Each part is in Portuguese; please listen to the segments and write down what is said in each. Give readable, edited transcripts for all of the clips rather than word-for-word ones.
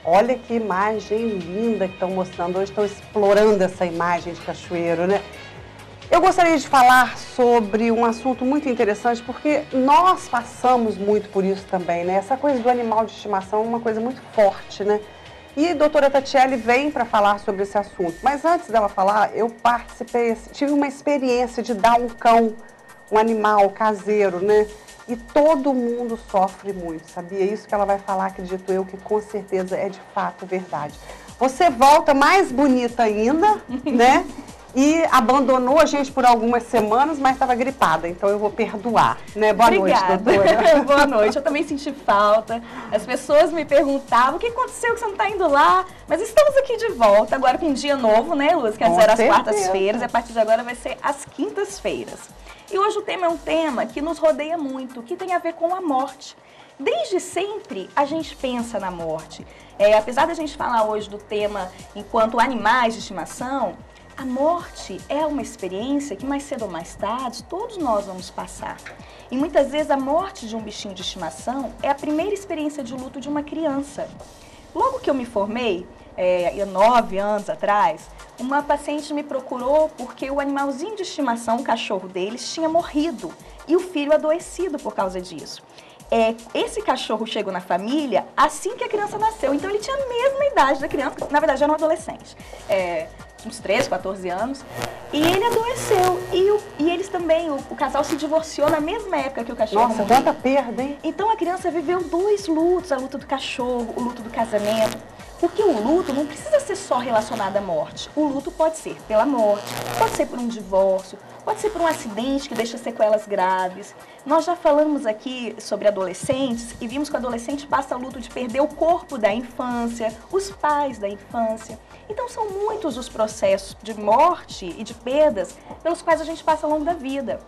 Olha que imagem linda que estão mostrando. Hoje estão explorando essa imagem de cachoeiro, né? Eu gostaria de falar sobre um assunto muito interessante, porque nós passamos muito por isso também, né? Essa coisa do animal de estimação é uma coisa muito forte, né? E a doutora Tatiele vem para falar sobre esse assunto. Mas antes dela falar, eu tive uma experiência de dar um cão, um animal caseiro, né? E todo mundo sofre muito, sabia? Isso que ela vai falar, acredito eu, que com certeza é de fato verdade. Você volta mais bonita ainda, né? E abandonou a gente por algumas semanas, mas estava gripada, então eu vou perdoar, né? Boa Obrigada. noite, doutora. Boa noite, eu também senti falta. As pessoas me perguntavam, o que aconteceu que você não está indo lá? Mas estamos aqui de volta, agora com um dia novo, né, Luz? Que antes era as quartas-feiras, e a partir de agora vai ser as quintas-feiras. E hoje o tema é um tema que nos rodeia muito, que tem a ver com a morte. Desde sempre a gente pensa na morte. Apesar da gente falar hoje do tema enquanto animais de estimação, a morte é uma experiência que mais cedo ou mais tarde todos nós vamos passar. E muitas vezes a morte de um bichinho de estimação é a primeira experiência de luto de uma criança. Logo que eu me formei, 9 anos atrás, uma paciente me procurou porque o animalzinho de estimação, o cachorro deles, tinha morrido e o filho adoecido por causa disso. Esse cachorro chegou na família assim que a criança nasceu, então ele tinha a mesma idade da criança, na verdade era um adolescente. Uns 13, 14 anos, e ele adoeceu. E eles também, o casal se divorciou na mesma época que o cachorro morreu. Nossa, tanta perda, hein? Então a criança viveu 2 lutos, a luta do cachorro, o luto do casamento. Porque o luto não precisa ser só relacionado à morte. O luto pode ser pela morte, pode ser por um divórcio, pode ser por um acidente que deixa sequelas graves. Nós já falamos aqui sobre adolescentes e vimos que o adolescente passa o luto de perder o corpo da infância, os pais da infância. Então são muitos os processos de morte e de perdas pelos quais a gente passa ao longo da vida.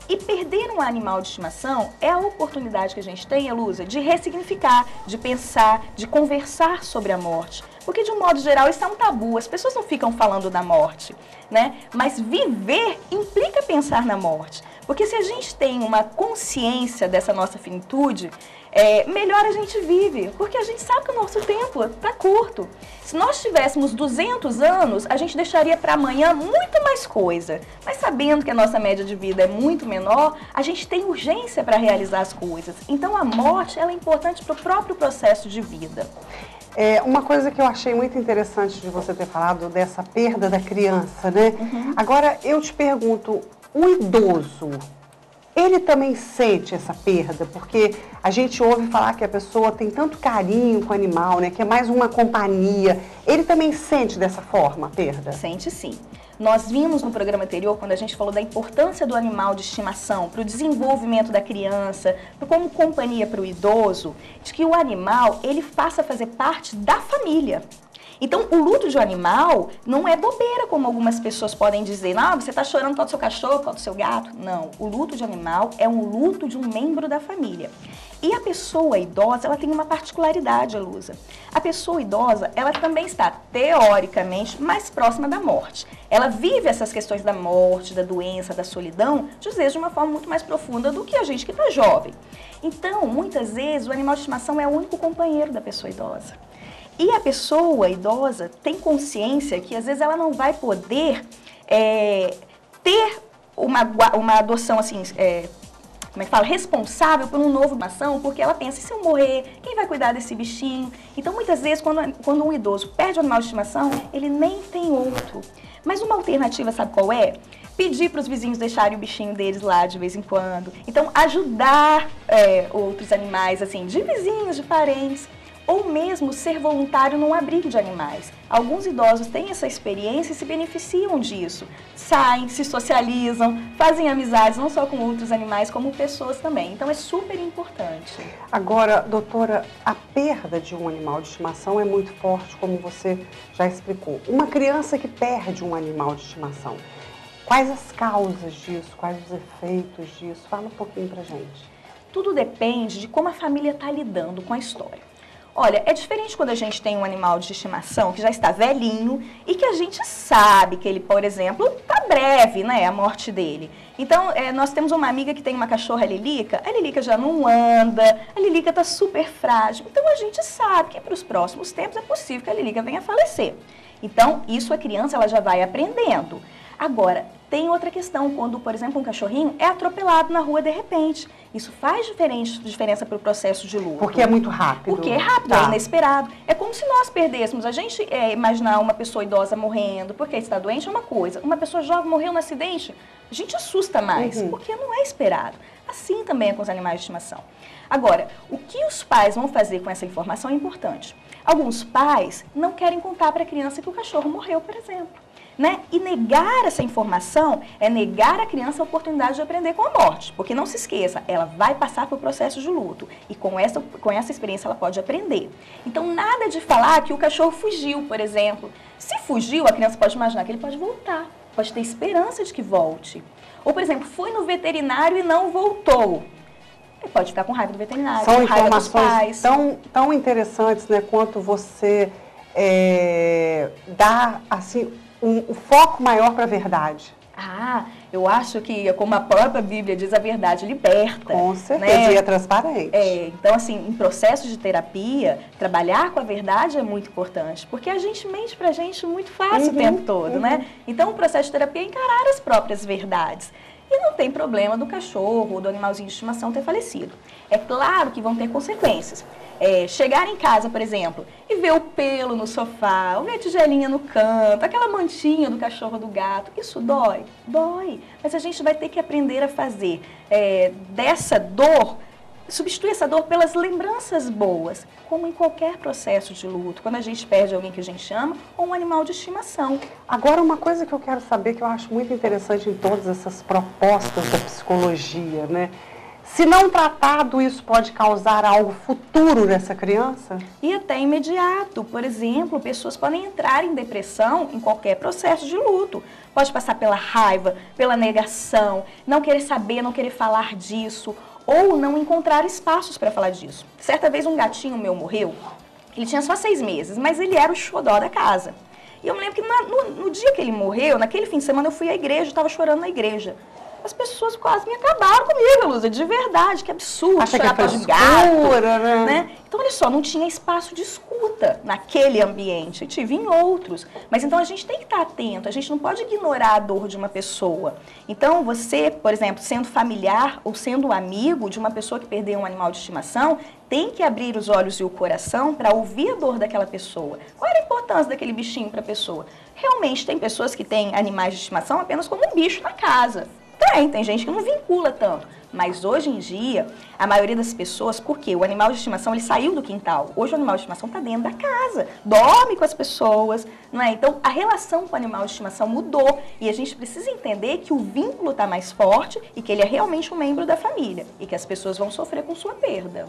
E perder um animal de estimação é a oportunidade que a gente tem, Elusa, de ressignificar, de pensar, de conversar sobre a morte. Porque, de um modo geral, isso é um tabu, as pessoas não ficam falando da morte, né? Mas viver implica pensar na morte. Porque se a gente tem uma consciência dessa nossa finitude, melhor a gente vive, porque a gente sabe que o nosso tempo está curto. Se nós tivéssemos 200 anos, a gente deixaria para amanhã muito mais coisa. Mas sabendo que a nossa média de vida é muito menor, a gente tem urgência para realizar as coisas. Então a morte ela é importante para o próprio processo de vida. Uma coisa que eu achei muito interessante de você ter falado dessa perda da criança, né? Uhum. Agora eu te pergunto, o idoso, ele também sente essa perda? Porque a gente ouve falar que a pessoa tem tanto carinho com o animal, né? Que é mais uma companhia. Ele também sente dessa forma a perda? Sente sim. Nós vimos no programa anterior, quando a gente falou da importância do animal de estimação para o desenvolvimento da criança, como companhia para o idoso, de que o animal, ele passa a fazer parte da família. Então, o luto de um animal não é bobeira, como algumas pessoas podem dizer. Não, você está chorando por causa do seu cachorro, por causa do seu gato. Não, o luto de animal é um luto de um membro da família. E a pessoa idosa, ela tem uma particularidade, Elusa. A pessoa idosa, ela também está, teoricamente, mais próxima da morte. Ela vive essas questões da morte, da doença, da solidão, às vezes de uma forma muito mais profunda do que a gente que está jovem. Então, muitas vezes, o animal de estimação é o único companheiro da pessoa idosa. E a pessoa idosa tem consciência que, às vezes, ela não vai poder ter uma adoção, assim, como é que fala? Responsável por um novo ação, porque ela pensa, e se eu morrer, quem vai cuidar desse bichinho? Então, muitas vezes, quando um idoso perde um animal de estimação, ele nem tem outro. Mas uma alternativa, sabe qual é? Pedir para os vizinhos deixarem o bichinho deles lá de vez em quando. Então, ajudar outros animais, assim, de vizinhos, de parentes. Ou mesmo ser voluntário num abrigo de animais. Alguns idosos têm essa experiência e se beneficiam disso. Saem, se socializam, fazem amizades não só com outros animais, como pessoas também. Então é super importante. Agora, doutora, a perda de um animal de estimação é muito forte, como você já explicou. Uma criança que perde um animal de estimação, quais as causas disso, quais os efeitos disso? Fala um pouquinho pra gente. Tudo depende de como a família está lidando com a história. Olha, é diferente quando a gente tem um animal de estimação que já está velhinho e que a gente sabe que ele, por exemplo, está breve, né, a morte dele. Então, nós temos uma amiga que tem uma cachorra Lilica, a Lilica já não anda, a Lilica está super frágil. Então, a gente sabe que para os próximos tempos é possível que a Lilica venha a falecer. Então, isso a criança ela já vai aprendendo. Agora, tem outra questão, quando, por exemplo, um cachorrinho é atropelado na rua de repente. Isso faz diferença para o processo de luto. Porque é muito rápido. Porque é rápido, é inesperado. É como se nós perdêssemos. A gente imaginar uma pessoa idosa morrendo porque está doente é uma coisa. Uma pessoa jovem morreu no acidente, a gente assusta mais, porque não é esperado. Assim também é com os animais de estimação. Agora, o que os pais vão fazer com essa informação é importante. Alguns pais não querem contar para a criança que o cachorro morreu, por exemplo. Né? E negar essa informação é negar à criança a oportunidade de aprender com a morte. Porque não se esqueça, ela vai passar por processo de luto. E com essa experiência ela pode aprender. Então, nada de falar que o cachorro fugiu, por exemplo. Se fugiu, a criança pode imaginar que ele pode voltar. Pode ter esperança de que volte. Ou, por exemplo, foi no veterinário e não voltou. Ele pode ficar com raiva do veterinário, São com raiva dos pais. São tão interessantes, né, quanto você dá, assim, um foco maior para a verdade. Eu acho que, como a própria Bíblia diz, a verdade liberta. Com certeza, né? E é transparente. Então, assim, em processos de terapia, trabalhar com a verdade é muito importante, porque a gente mente pra gente muito fácil o tempo todo, né? Então, o processo de terapia é encarar as próprias verdades. E não tem problema do cachorro ou do animalzinho de estimação ter falecido. É claro que vão ter consequências. Chegar em casa, por exemplo, e ver o pelo no sofá, ou ver a tigelinha no canto, aquela mantinha do cachorro ou do gato, isso dói? Dói. Mas a gente vai ter que aprender a fazer dessa dor, substituir essa dor pelas lembranças boas, como em qualquer processo de luto, quando a gente perde alguém que a gente ama ou um animal de estimação. Agora, uma coisa que eu quero saber, que eu acho muito interessante em todas essas propostas da psicologia, né? Se não tratado, isso pode causar algo futuro nessa criança? E até imediato. Por exemplo, pessoas podem entrar em depressão em qualquer processo de luto. Pode passar pela raiva, pela negação, não querer saber, não querer falar disso, ou não encontrar espaços para falar disso. Certa vez um gatinho meu morreu, ele tinha só 6 meses, mas ele era o xodó da casa. E eu me lembro que no dia que ele morreu, naquele fim de semana, eu fui à igreja, estava chorando na igreja. As pessoas quase me acabaram comigo, Luza, de verdade, que absurdo. Acha que é frescura, né? Então, olha só, não tinha espaço de escuta naquele ambiente, tive em outros. Mas então a gente tem que estar atento, a gente não pode ignorar a dor de uma pessoa. Então, você, por exemplo, sendo familiar ou sendo amigo de uma pessoa que perdeu um animal de estimação, tem que abrir os olhos e o coração para ouvir a dor daquela pessoa. Qual era a importância daquele bichinho para a pessoa? Realmente, tem pessoas que têm animais de estimação apenas como um bicho na casa. Tem gente que não vincula tanto, mas hoje em dia, a maioria das pessoas, porque o animal de estimação, ele saiu do quintal, hoje o animal de estimação está dentro da casa, dorme com as pessoas, não é? Então, a relação com o animal de estimação mudou e a gente precisa entender que o vínculo está mais forte e que ele é realmente um membro da família e que as pessoas vão sofrer com sua perda.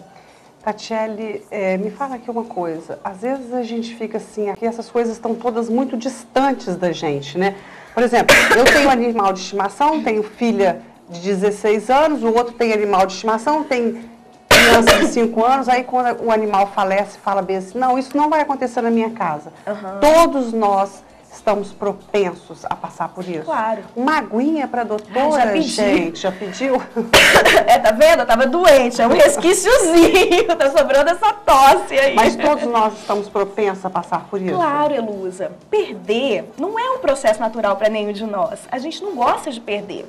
Tatiele, me fala aqui uma coisa, às vezes a gente fica assim, aqui essas coisas estão todas muito distantes da gente, né? Por exemplo, eu tenho animal de estimação, tenho filha de 16 anos, o outro tem animal de estimação, tem criança de 5 anos, aí quando o animal falece, fala bem assim, não, isso não vai acontecer na minha casa. Todos nós estamos propensos a passar por isso. Claro. Uma aguinha para a doutora, gente, já pediu? Tá vendo? Eu tava doente, é um resquíciozinho, tá sobrando essa tosse aí. Mas todos nós estamos propensos a passar por isso? Claro, Elusa. Perder não é um processo natural para nenhum de nós. A gente não gosta de perder.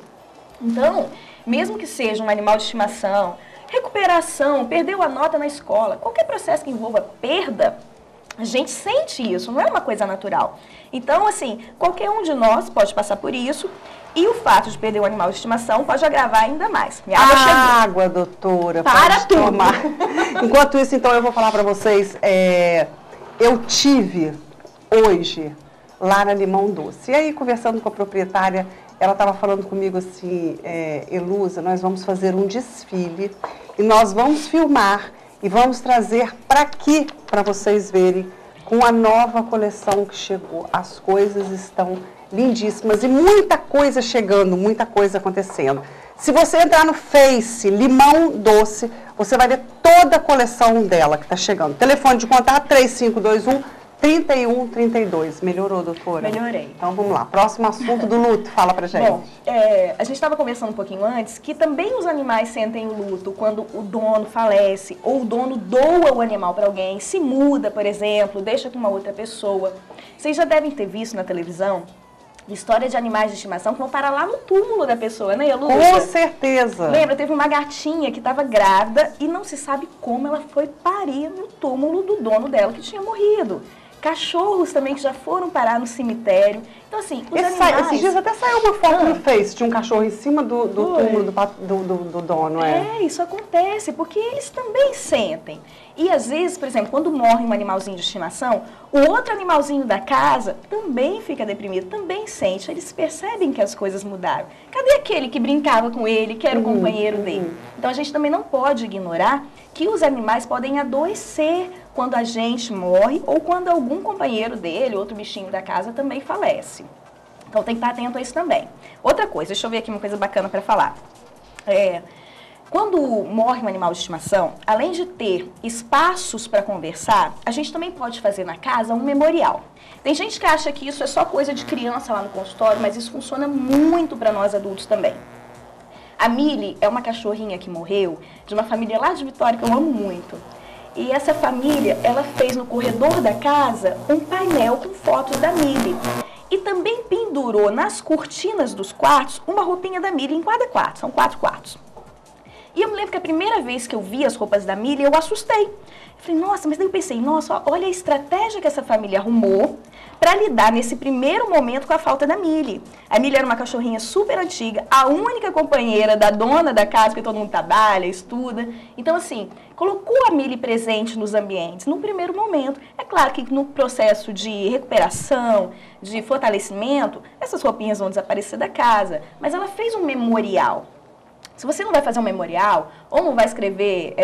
Então, mesmo que seja um animal de estimação, recuperação, perdeu a nota na escola, qualquer processo que envolva perda, a gente sente isso, não é uma coisa natural. Então, assim, qualquer um de nós pode passar por isso e o fato de perder um animal de estimação pode agravar ainda mais. Minha água chegou. Água, doutora, para tudo. Tomar. Enquanto isso, então, eu vou falar para vocês, eu tive hoje lá na Limão Doce. E aí, conversando com a proprietária, ela estava falando comigo assim, Elusa, nós vamos fazer um desfile e nós vamos filmar e vamos trazer para aqui, para vocês verem, com a nova coleção que chegou. As coisas estão lindíssimas e muita coisa chegando, muita coisa acontecendo. Se você entrar no Face Limão Doce, você vai ver toda a coleção dela que está chegando. Telefone de contato 3132. Melhorou, doutora? Melhorei. Então vamos lá. Próximo assunto do luto. Fala pra gente. Bom, a gente estava conversando um pouquinho antes que também os animais sentem o luto quando o dono falece ou o dono doa o animal para alguém, se muda, por exemplo, deixa com uma outra pessoa. Vocês já devem ter visto na televisão história de animais de estimação que vão parar lá no túmulo da pessoa, né, Lúcia? Com certeza. Lembra, teve uma gatinha que estava grávida e não se sabe como ela foi parir no túmulo do dono dela que tinha morrido. Cachorros também que já foram parar no cemitério. Então, assim, os animais... Esses dias até saiu uma foto no Face de um cachorro em cima do túmulo do dono, isso acontece, porque eles também sentem. E, às vezes, por exemplo, quando morre um animalzinho de estimação, o outro animalzinho da casa também fica deprimido, também sente. Eles percebem que as coisas mudaram. Cadê aquele que brincava com ele, que era o companheiro dele? Então, a gente também não pode ignorar que os animais podem adoecer quando a gente morre ou quando algum companheiro dele, outro bichinho da casa, também falece. Então tem que estar atento a isso também. Outra coisa, deixa eu ver aqui uma coisa bacana para falar. Quando morre um animal de estimação, além de ter espaços para conversar, a gente também pode fazer na casa um memorial. Tem gente que acha que isso é só coisa de criança lá no consultório, mas isso funciona muito para nós adultos também. A Mili é uma cachorrinha que morreu de uma família lá de Vitória que eu amo muito. E essa família, ela fez no corredor da casa um painel com fotos da Mili. E também pendurou nas cortinas dos quartos uma roupinha da Mili em cada quarto, são 4 quartos. E eu me lembro que a primeira vez que eu vi as roupas da Mili, eu assustei. Eu falei, nossa, mas daí eu pensei, nossa, olha a estratégia que essa família arrumou para lidar nesse primeiro momento com a falta da Mili. A Mili era uma cachorrinha super antiga, a única companheira da dona da casa, porque todo mundo trabalha, estuda. Então, assim, colocou a Mili presente nos ambientes num primeiro momento. É claro que no processo de recuperação, de fortalecimento, essas roupinhas vão desaparecer da casa, mas ela fez um memorial. Se você não vai fazer um memorial, ou não vai escrever,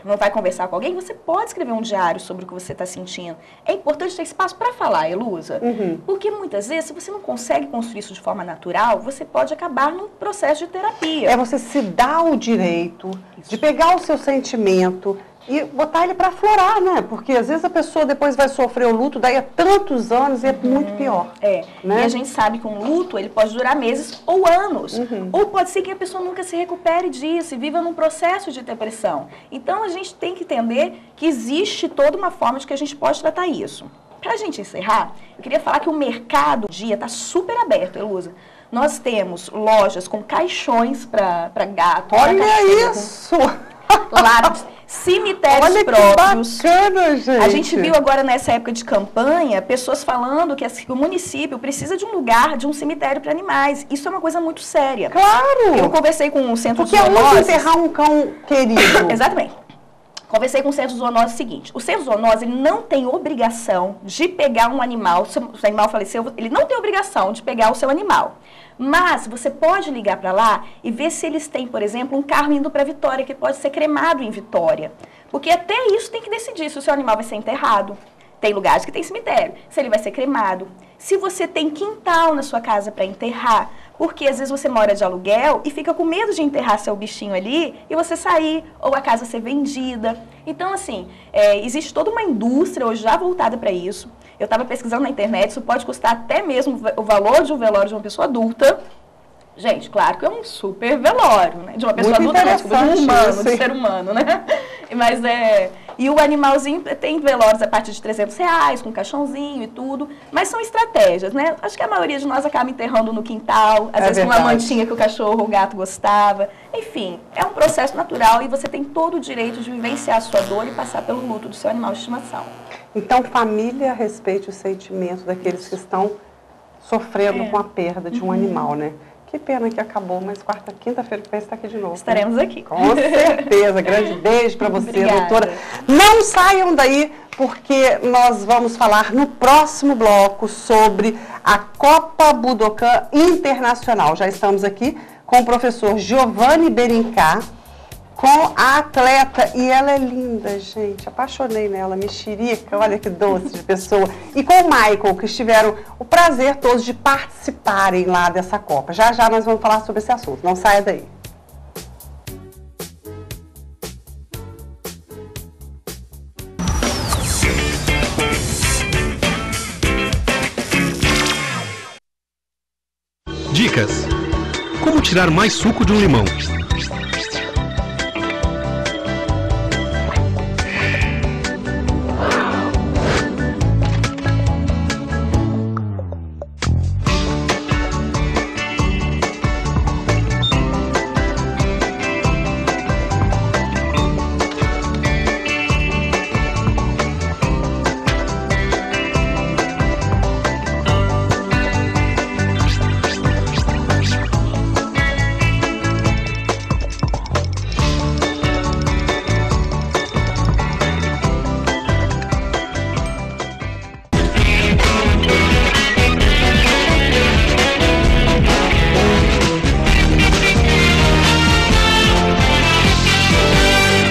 não vai conversar com alguém, você pode escrever um diário sobre o que você está sentindo. É importante ter espaço para falar, Elusa. Porque muitas vezes, se você não consegue construir isso de forma natural, você pode acabar num processo de terapia. É você se dar o direito de pegar o seu sentimento e botar ele para aflorar, né? Porque às vezes a pessoa depois vai sofrer o luto daí a tantos anos e é muito pior. Né? E a gente sabe que um luto, ele pode durar meses ou anos. Ou pode ser que a pessoa nunca se recupere disso e viva num processo de depressão. Então, a gente tem que entender que existe toda uma forma de que a gente pode tratar isso. Para a gente encerrar, eu queria falar que o mercado dia está super aberto, Elusa. Nós temos lojas com caixões para gato. Olha isso! Lápis, cemitérios olha próprios. Que bacana, gente. A gente viu agora nessa época de campanha pessoas falando que o município precisa de um lugar, de um cemitério para animais. Isso é uma coisa muito séria. Claro! Eu conversei com um centro de zoonoses. zoonoses. Porque enterrar um cão querido. Exatamente. Conversei com o centro de zoonoses o seguinte: o centro de zoonoses ele não tem obrigação de pegar um animal, se o animal faleceu, ele não tem obrigação de pegar o seu animal. Mas você pode ligar para lá e ver se eles têm, por exemplo, um carro indo para Vitória, que pode ser cremado em Vitória. Porque até isso tem que decidir se o seu animal vai ser enterrado. Tem lugares que tem cemitério. Se ele vai ser cremado. Se você tem quintal na sua casa para enterrar. Porque às vezes você mora de aluguel e fica com medo de enterrar seu bichinho ali e você sair ou a casa ser vendida. Então, assim, existe toda uma indústria hoje já voltada para isso. Eu estava pesquisando na internet, isso pode custar até mesmo o valor de um velório de uma pessoa adulta. Gente, claro que é um super velório, né? De uma pessoa adulta, não, de um humano, de ser humano, né? Mas e o animalzinho tem velórios a partir de R$300, com caixãozinho e tudo. Mas são estratégias, né? Acho que a maioria de nós acaba enterrando no quintal, às vezes com uma mantinha que o cachorro ou o gato gostava. Enfim, é um processo natural e você tem todo o direito de vivenciar a sua dor e passar pelo luto do seu animal de estimação. Então, família, respeite o sentimento daqueles que estão sofrendo com a perda de um animal, né? Que pena que acabou, mas quinta-feira que vem está aqui de novo. Estaremos aqui. Com certeza. Grande beijo para você, Obrigada. doutora. Não saiam daí, porque nós vamos falar no próximo bloco sobre a Copa Budokan Internacional. Já estamos aqui com o professor Giovanni Berincá, com a atleta, e ela é linda, gente, apaixonei nela, mexerica, olha que doce de pessoa, e com o Michael, que tiveram o prazer todos de participarem lá dessa Copa. Já já nós vamos falar sobre esse assunto, não saia daí. Dicas: como tirar mais suco de um limão?